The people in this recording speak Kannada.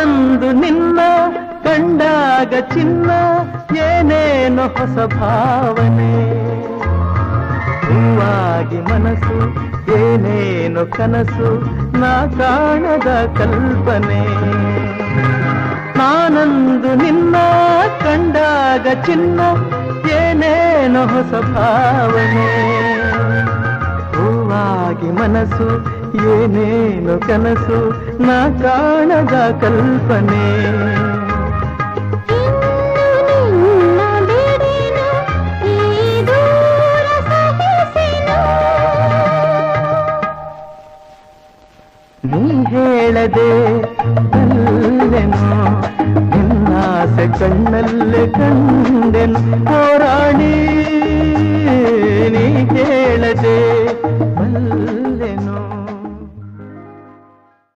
ನಾನಂದು ನಿನ್ನ ಕಂಡಾಗ ಚಿನ್ನ ಏನೇನೋ ಹೊಸ ಭಾವನೆ ಹೂವಾಗಿ ಮನಸ್ಸು ಏನೇನೋ ಕನಸು ನಾ ಕಾಣದ ಕಲ್ಪನೆ ನಾನಂದು ನಿನ್ನ ಕಂಡಾಗ ಚಿನ್ನ ಏನೇನೋ ಹೊಸ ಭಾವನೆ ಹೂವಾಗಿ ಮನಸ್ಸು ಏನೇನೋ ಕನಸು ನಾ ಕಾಣದ ಕಲ್ಪನೆ ನೀ ಹೇಳದೆ ಬಲ್ಲೆನು ನಿನ್ನಾಸೆ ಕಣ್ಣಲ್ಲೇ ಕಂಡೆನು ಹೋರಾಡಿ ನೀ ಹೇಳದೆ